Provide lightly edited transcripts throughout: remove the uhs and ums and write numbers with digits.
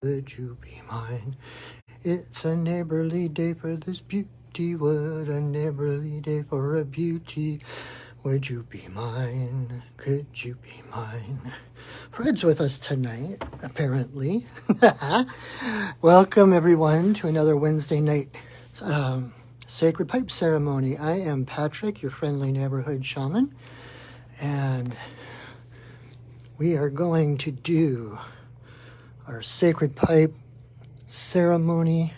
Would you be mine? It's a neighborly day for this beauty. What a neighborly day for a beauty. Would you be mine? Could you be mine? Fred's with us tonight, apparently. Welcome, everyone, to another Wednesday night Sacred Pipe Ceremony. I am Patrick, your friendly neighborhood shaman, and we are going to do our Sacred Pipe Ceremony.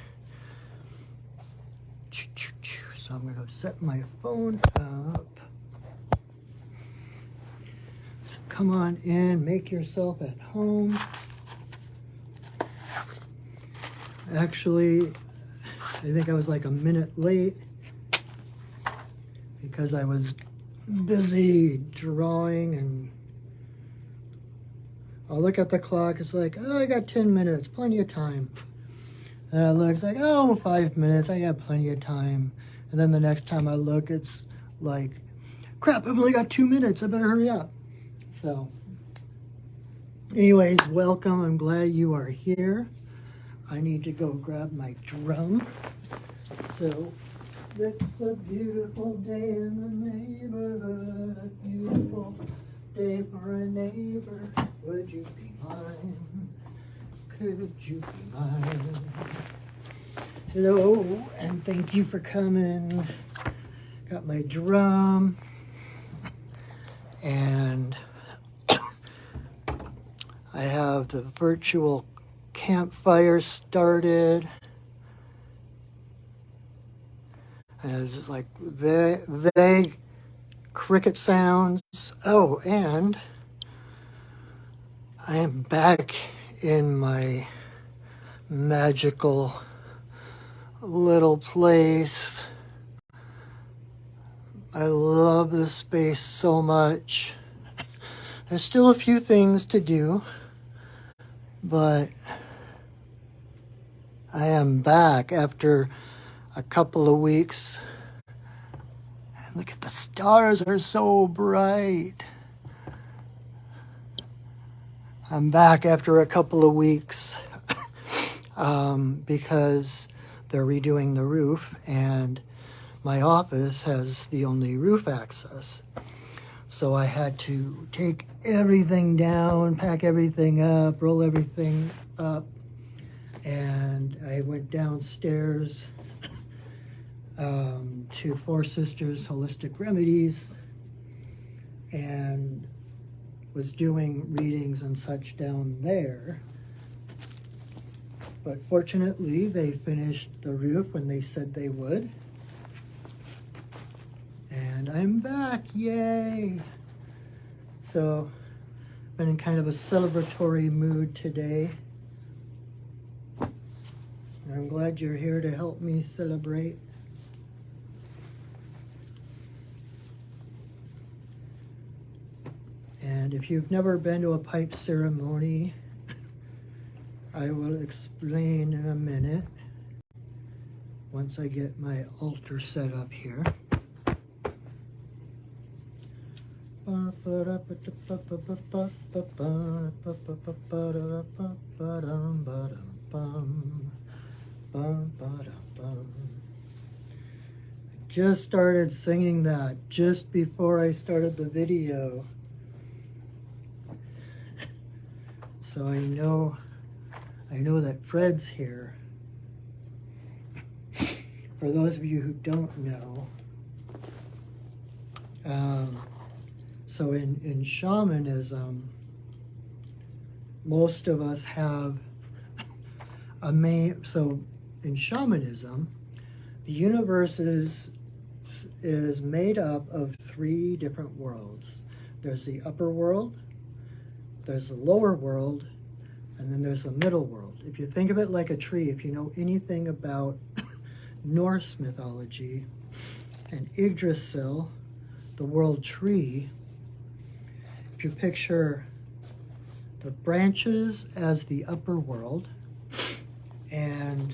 So I'm going to set my phone up. So come on in, make yourself at home. Actually, I think I was like a minute late because I was busy drawing, and I'll look at the clock. It's like, oh, I got 10 minutes, plenty of time. And I look, it's like, oh, 5 minutes, I got plenty of time. And then the next time I look, it's like, crap, I've only got 2 minutes, I better hurry up. So, anyways, welcome. I'm glad you are here. I need to go grab my drum. So, it's a beautiful day in the neighborhood, a beautiful day for a neighbor. Would you be mine? Could you be mine? Hello, and thank you for coming. Got my drum, and I have the virtual campfire started. And it's just like vague cricket sounds. Oh, and I am back in my magical little place. I love this space so much. There's still a few things to do, but I am back after a couple of weeks. And look at the stars, are so bright. I'm back after a couple of weeks because they're redoing the roof, and my office has the only roof access. So I had to take everything down, pack everything up, roll everything up, and I went downstairs to Four Sisters Holistic Remedies and was doing readings and such down there. But fortunately, they finished the roof when they said they would. And I'm back, yay! So, been in kind of a celebratory mood today. And I'm glad you're here to help me celebrate. And if you've never been to a pipe ceremony, I will explain in a minute once I get my altar set up here. I just started singing that just before I started the video. So I know that Fred's here. For those of you who don't know, so in shamanism, most of us have so in shamanism, the universe is made up of 3 different worlds. There's the upper world, there's the lower world, and then there's the middle world. If you think of it like a tree, if you know anything about Norse mythology and Yggdrasil, the world tree, if you picture the branches as the upper world and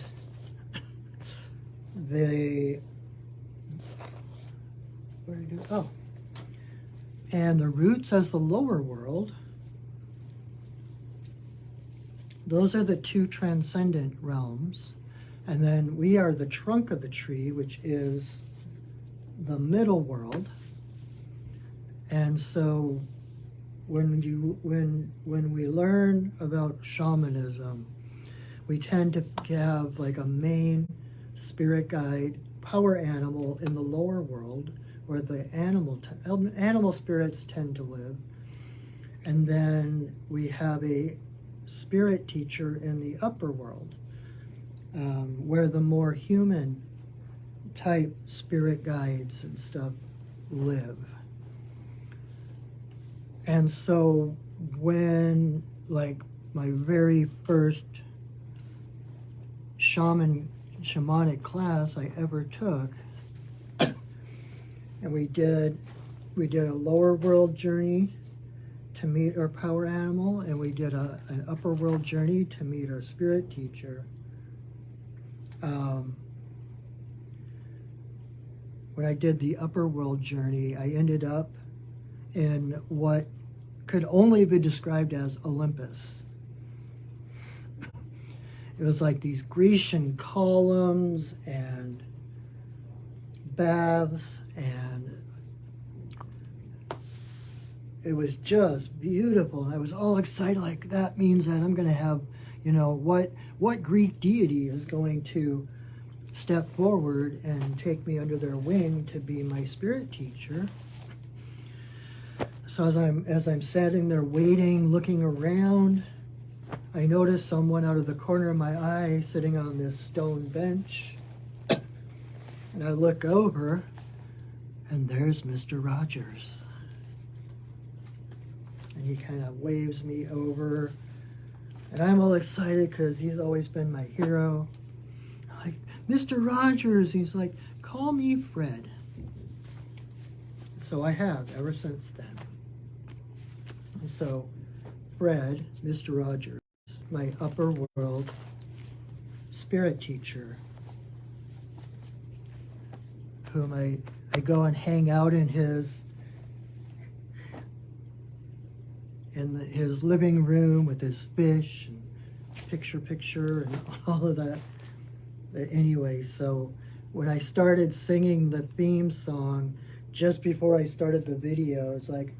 and the roots as the lower world, Those are the two transcendent realms. And then we are the trunk of the tree, which is the middle world. And so when we learn about shamanism, we tend to have like a main spirit guide power animal in the lower world where the animal spirits tend to live. And then we have a spirit teacher in the upper world, where the more human type spirit guides and stuff live. And so when, like, my very first shamanic class I ever took, and we did a lower world journey to meet our power animal, and we did an upper world journey to meet our spirit teacher. When I did the upper world journey, I ended up in what could only be described as Olympus. It was like these Grecian columns and baths, and it was just beautiful. And I was all excited, like, that means that I'm going to have, you know, what Greek deity is going to step forward and take me under their wing to be my spirit teacher. So as I'm sitting there waiting, looking around, I noticed someone out of the corner of my eye sitting on this stone bench. And I look over, and there's Mr. Rogers. And he kind of waves me over. And I'm all excited because he's always been my hero. I'm like, Mr. Rogers. He's like, call me Fred. So I have ever since then. And so Fred, Mr. Rogers, my upper world spirit teacher, whom I go and hang out in his living room with his fish and picture and all of that. But anyway, so when I started singing the theme song just before I started the video, it's like,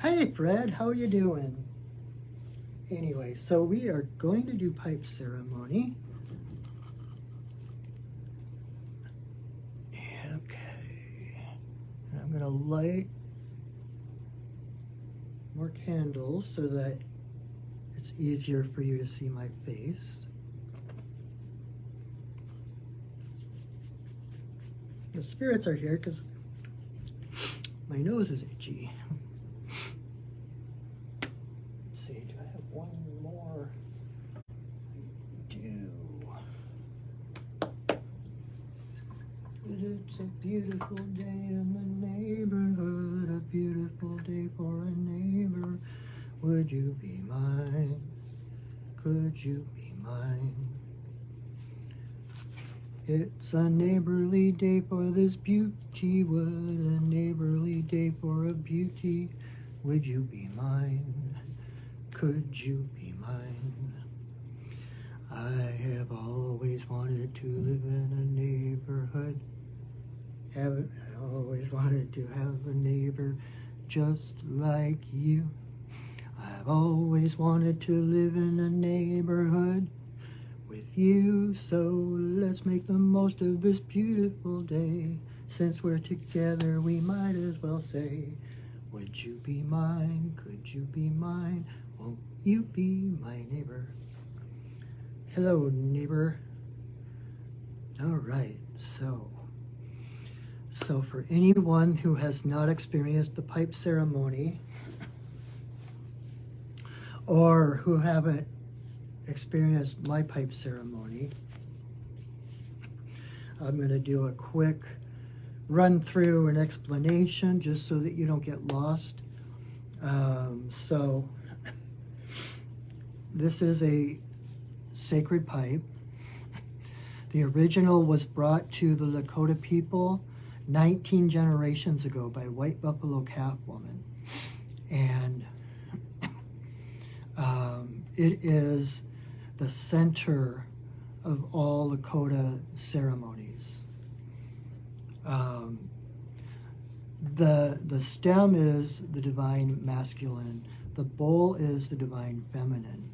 hey Fred, how you doing? Anyway, so we are going to do pipe ceremony. Okay. And I'm going to light more candles so that it's easier for you to see my face. The spirits are here because my nose is itchy. Let's see, do I have one more? I do. It's a beautiful day in the neighborhood, a beautiful day for a neighbor. Would you be mine? Could you be mine? It's a neighborly day for this beauty wood, a neighborly day for a beauty. Would you be mine? Could you be mine? I have always wanted to live in a neighborhood. I always wanted to have a neighbor just like you. I've always wanted to live in a neighborhood with you, so let's make the most of this beautiful day. Since we're together, we might as well say, would you be mine? Could you be mine? Won't you be my neighbor? Hello, neighbor. All right, so for anyone who has not experienced the pipe ceremony, or who haven't experienced my pipe ceremony, I'm going to do a quick run through and explanation just so that you don't get lost. So this is a sacred pipe. The original was brought to the Lakota people 19 generations ago by White Buffalo Calf Woman. And It is the center of all Lakota ceremonies. The stem is the divine masculine. The bowl is the divine feminine.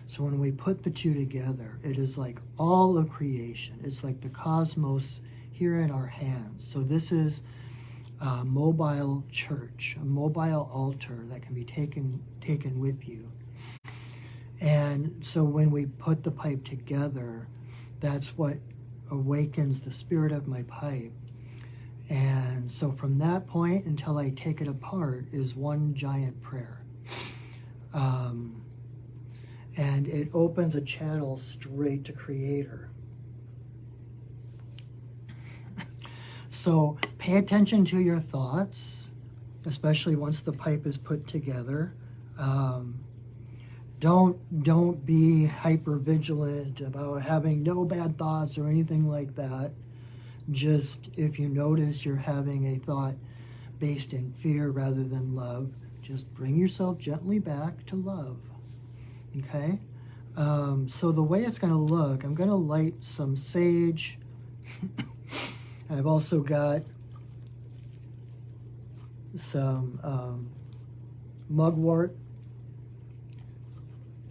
So when we put the two together, it is like all of creation. It's like the cosmos here in our hands. So this is a mobile church, a mobile altar that can be taken with you. And so when we put the pipe together, that's what awakens the spirit of my pipe. And so from that point until I take it apart is one giant prayer. And it opens a channel straight to Creator. So pay attention to your thoughts, especially once the pipe is put together. Don't be hyper vigilant about having no bad thoughts or anything like that. Just if you notice you're having a thought based in fear rather than love, just bring yourself gently back to love. Okay? So the way it's going to look, I'm going to light some sage. I've also got some mugwort,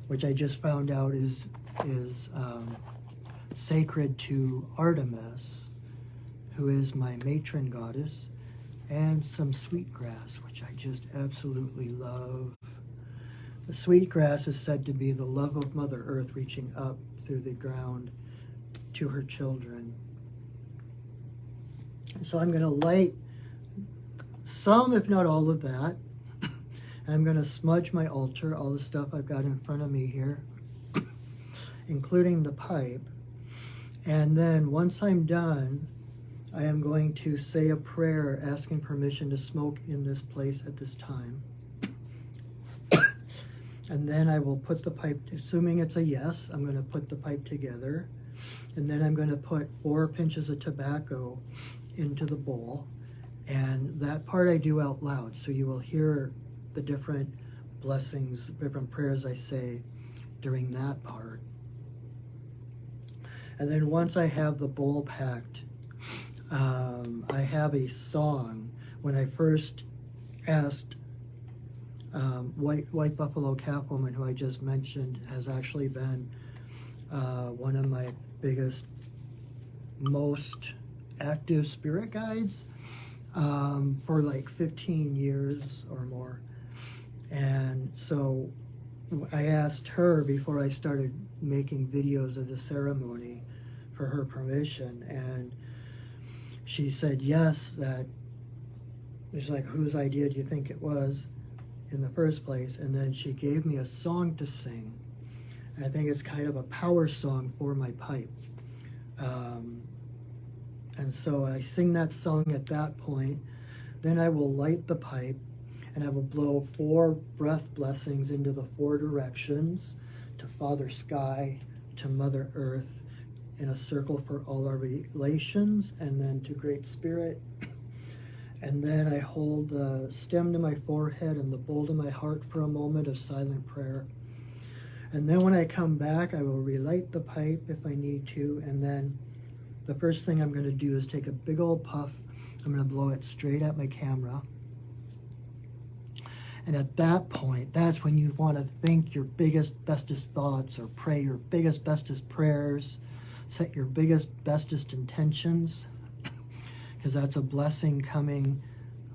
which I just found out is sacred to Artemis, who is my matron goddess, and some sweetgrass, which I just absolutely love. The sweetgrass is said to be the love of Mother Earth reaching up through the ground to her children. So I'm going to light some, if not all of that. I'm going to smudge my altar, all the stuff I've got in front of me here, including the pipe. And then once I'm done, I am going to say a prayer asking permission to smoke in this place at this time. And then I will put the pipe, assuming it's a yes, I'm going to put the pipe together. And then I'm going to put 4 pinches of tobacco into the bowl. And that part I do out loud, so you will hear the different blessings, different prayers I say during that part. And then once I have the bowl packed, I have a song. When I first asked White Buffalo Catwoman, who I just mentioned, has actually been one of my biggest, most active spirit guides for like 15 years or more. And so I asked her before I started making videos of the ceremony for her permission, and she said yes, that it's like, whose idea do you think it was in the first place? And then she gave me a song to sing. And I think it's kind of a power song for my pipe. And so I sing that song at that point. Then I will light the pipe and I will blow 4 breath blessings into the 4 directions, to Father Sky, to Mother Earth, in a circle for all our relations, and then to Great Spirit. And then I hold the stem to my forehead and the bowl to my heart for a moment of silent prayer. And then when I come back, I will relight the pipe if I need to. And then the first thing I'm going to do is take a big old puff. I'm going to blow it straight at my camera. And at that point, that's when you want to think your biggest, bestest thoughts, or pray your biggest, bestest prayers. Set your biggest, bestest intentions, because that's a blessing coming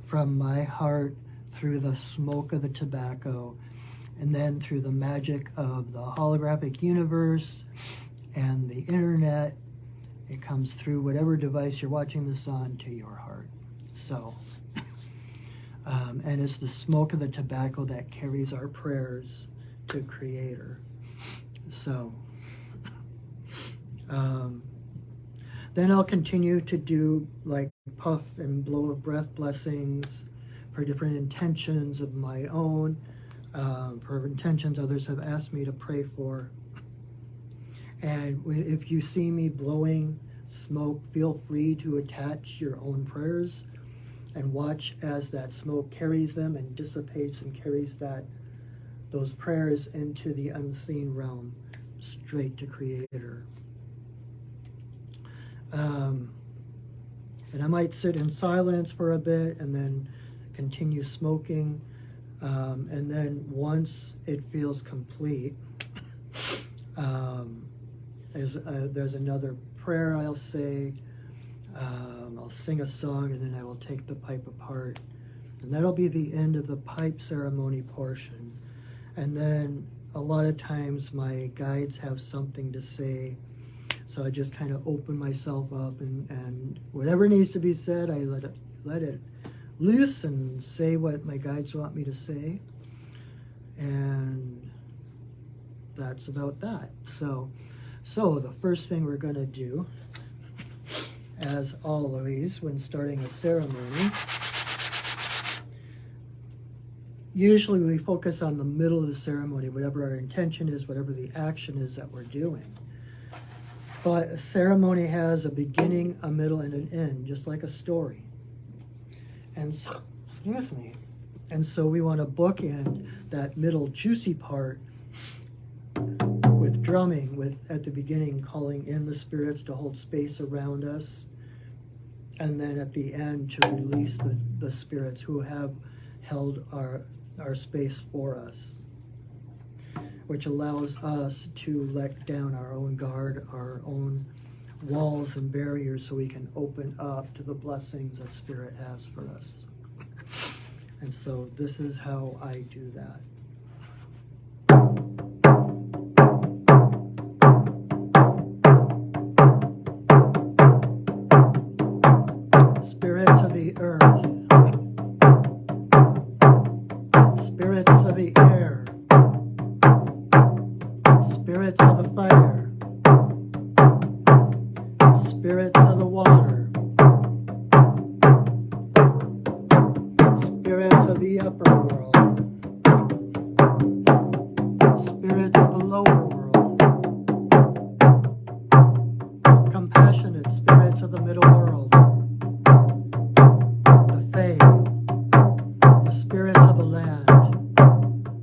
from my heart through the smoke of the tobacco, and then through the magic of the holographic universe and the internet. It comes through whatever device you're watching this on to your heart. So, and it's the smoke of the tobacco that carries our prayers to Creator. So, then I'll continue to do like puff and blow of breath blessings for different intentions of my own, for intentions others have asked me to pray for. And if you see me blowing smoke, feel free to attach your own prayers and watch as that smoke carries them and dissipates and carries that those prayers into the unseen realm, straight to Creator. And I might sit in silence for a bit and then continue smoking. And then once it feels complete, there's another prayer I'll say. I'll sing a song, and then I will take the pipe apart. And that'll be the end of the pipe ceremony portion. And then a lot of times my guides have something to say. So I just kind of open myself up, and whatever needs to be said, I let it loose and say what my guides want me to say. And that's about that. So the first thing we're going to do, as always when starting a ceremony, usually we focus on the middle of the ceremony, whatever our intention is, whatever the action is that we're doing. But a ceremony has a beginning, a middle, and an end, just like a story. And so, excuse me. And so we want to bookend that middle juicy part with drumming, with at the beginning calling in the spirits to hold space around us, and then at the end to release the spirits who have held our space for us, which allows us to let down our own guard, our own walls and barriers, so we can open up to the blessings that Spirit has for us. And so this is how I do that. Spirits of the earth, spirits of the air, spirits of the fire, spirits of the water, spirits of the upper world, spirits of the lower world, compassionate spirits of the middle world, the Fae, the spirits of the land,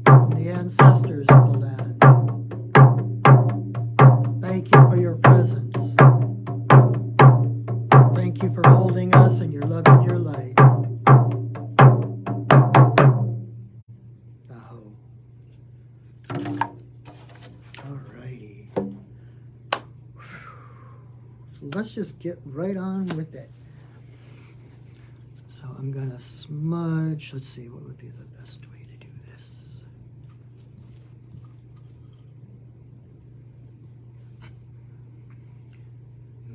and the ancestors of the land. Thank you for your presence. Thank you for holding us in your love and your light. Aho. Alrighty. So let's just get right on with it. So I'm gonna smudge. Let's see, what would be the best way to do this?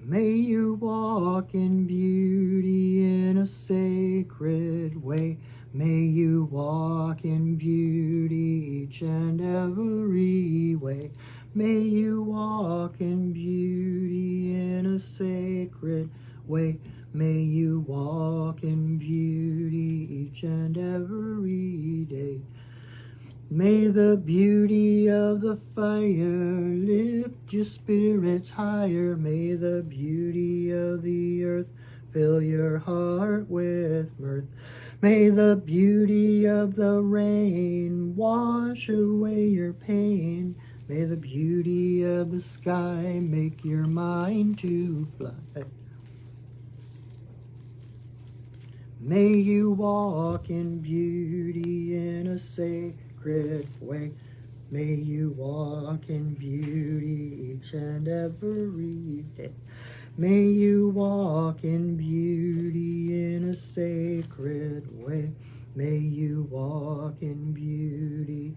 May you walk in beauty in a sacred way. May you walk in beauty each and every way. May you walk in beauty in a sacred way. May you walk in beauty each and every day. May the beauty of the fire lift your spirits higher. May the beauty of the earth fill your heart with mirth. May the beauty of the rain wash away your pain. May the beauty of the sky make your mind to fly. May you walk in beauty in a sacred way. May you walk in beauty each and every day. May you walk in beauty in a sacred way. May you walk in beauty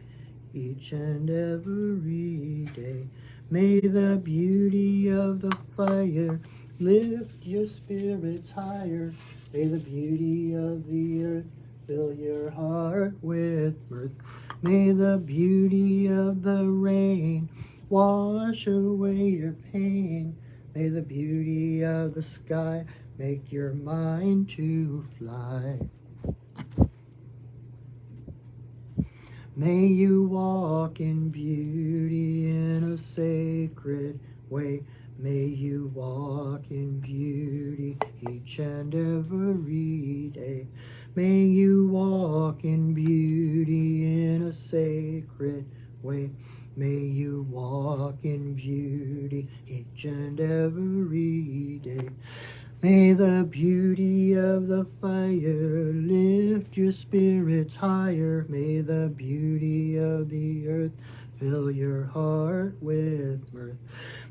each and every day. May the beauty of the fire lift your spirits higher. May the beauty of the earth fill your heart with mirth. May the beauty of the rain wash away your pain. May the beauty of the sky make your mind to fly. May you walk in beauty in a sacred way. May you walk in beauty each and every day. May you walk in beauty in a sacred way. May you walk in beauty each and every day. May the beauty of the fire lift your spirits higher. May the beauty of the earth fill your heart with mirth.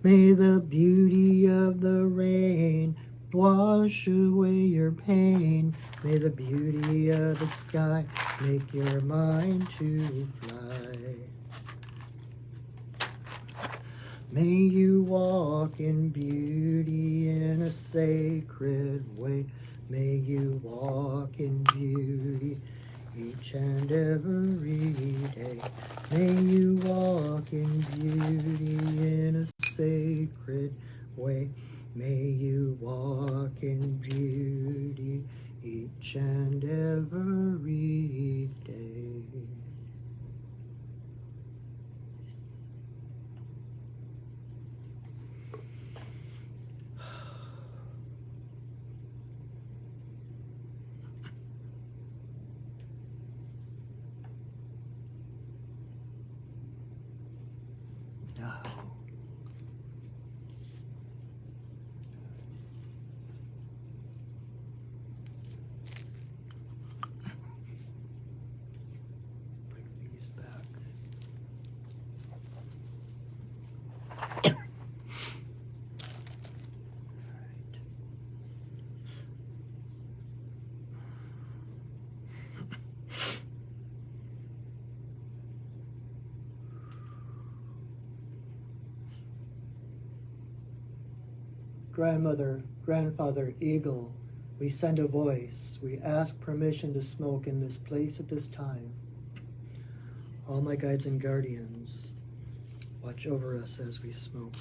May the beauty of the rain wash away your pain. May the beauty of the sky make your mind to fly. May you walk in beauty in a sacred way. May you walk in beauty each and every day. May you walk in beauty in a sacred way. May you walk in beauty each and every day. Now, bring these back. Grandmother, grandfather, eagle, we send a voice. We ask permission to smoke in this place at this time. All my guides and guardians, watch over us as we smoke.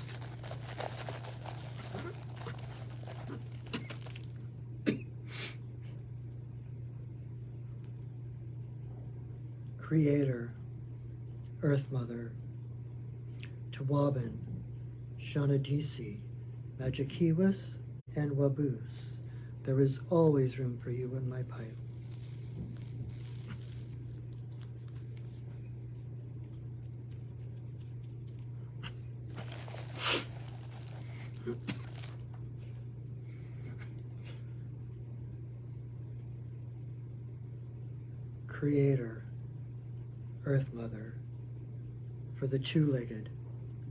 Creator, Earth Mother, Tawabin, Shanadisi, Magikiwas, and Wabus, there is always room for you in my pipe. Creator, Earth Mother, for the two-legged,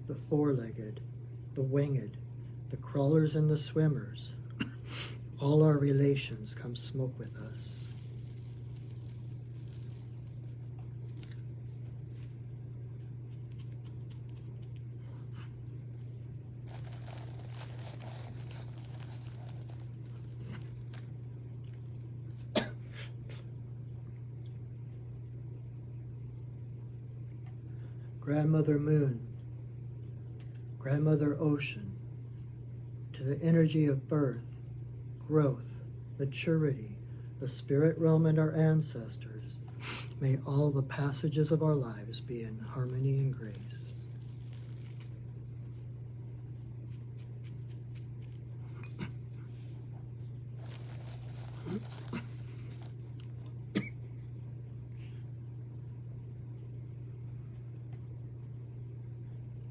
the four-legged, the winged, the crawlers and the swimmers, all our relations, come smoke with us. Grandmother Moon, Grandmother Ocean, to the energy of birth, growth, maturity, the spirit realm and our ancestors, may all the passages of our lives be in harmony and grace.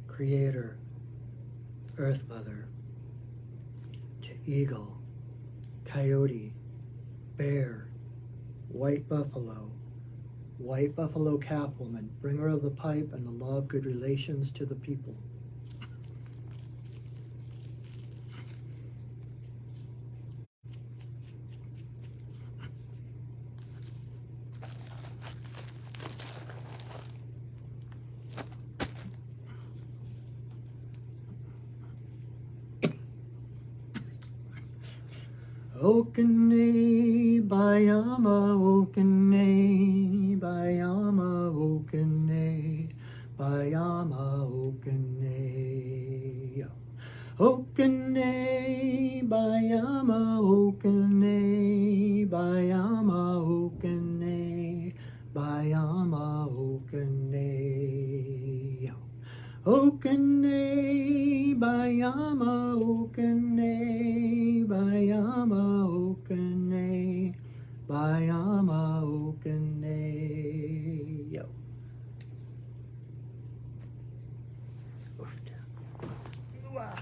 Creator, Earth Mother, to eagle, coyote, bear, white buffalo calf woman, bringer of the pipe and the law of good relations to the people. Okene, Bayama, Okene, Bayama, Okene, Bayama, Okene. Okene, Bayama, Okene, Bayama, Okene, Bayama, Okene. Okene, Bayama, Okene, Bayama, Okene, Bayama Okane. Yo. Wow.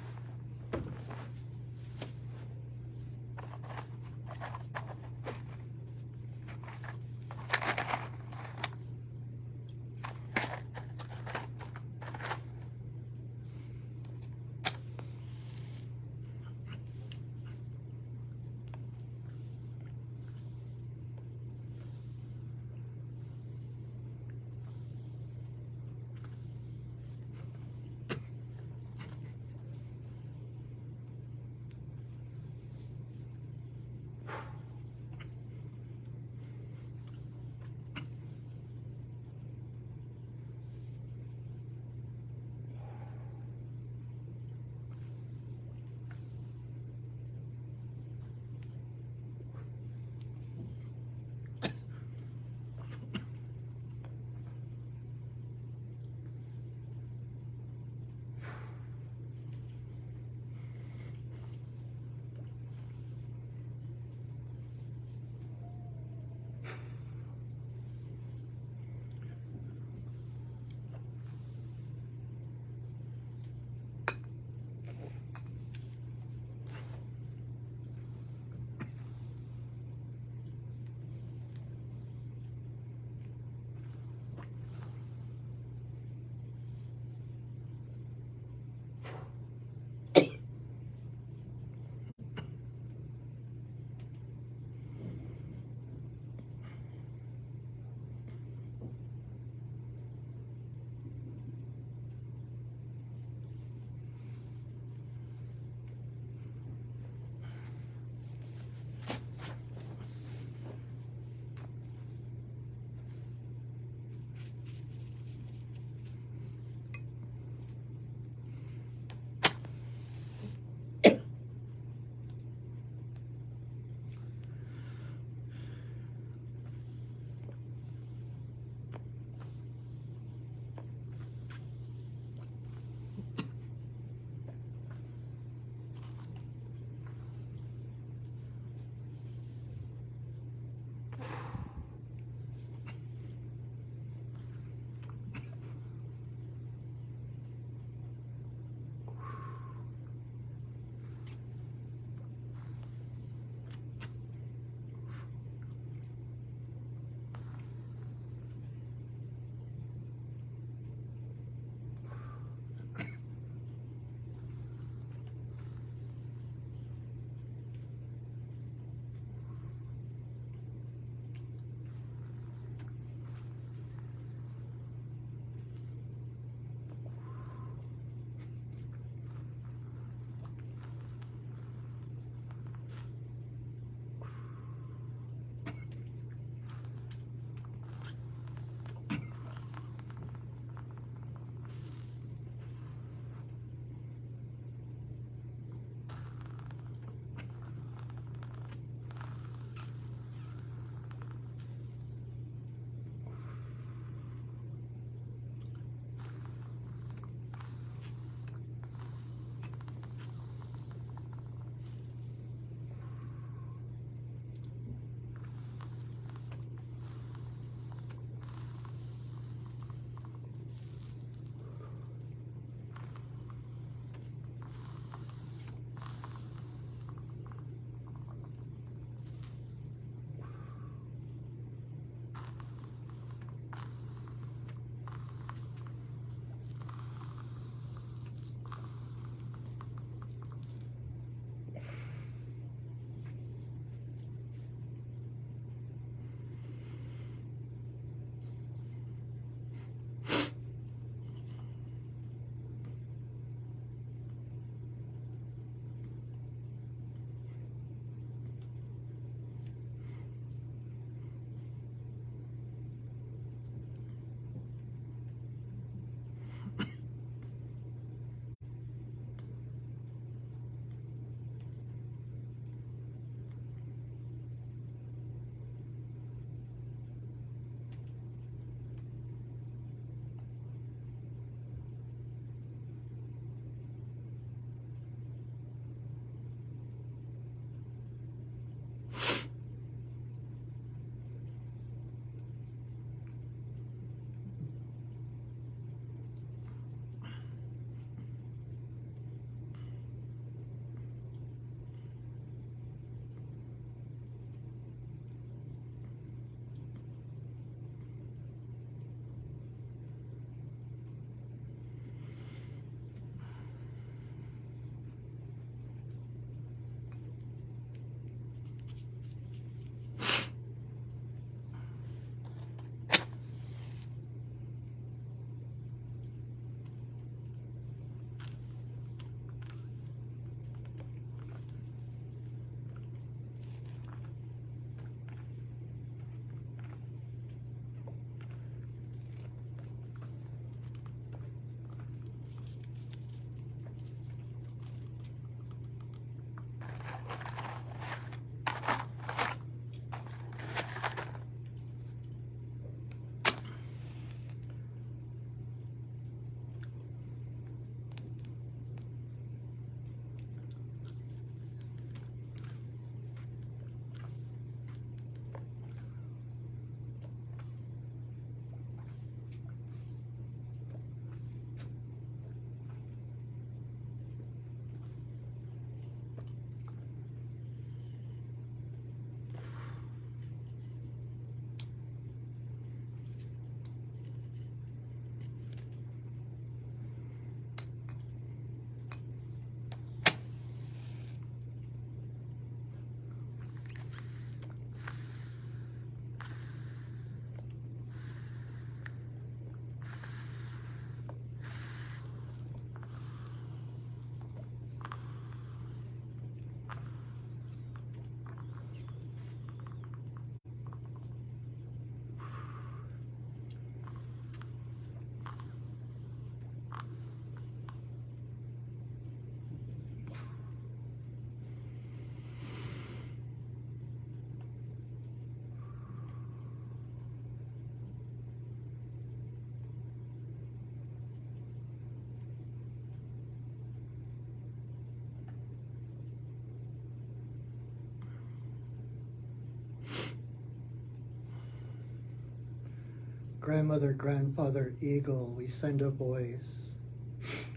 Grandmother, grandfather, eagle, we send a voice.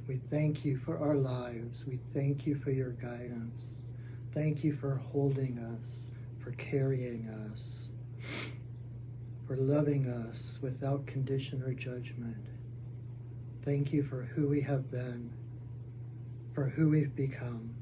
We thank you for our lives. We thank you for your guidance. Thank you for holding us, for carrying us, for loving us without condition or judgment. Thank you for who we have been, for who we've become.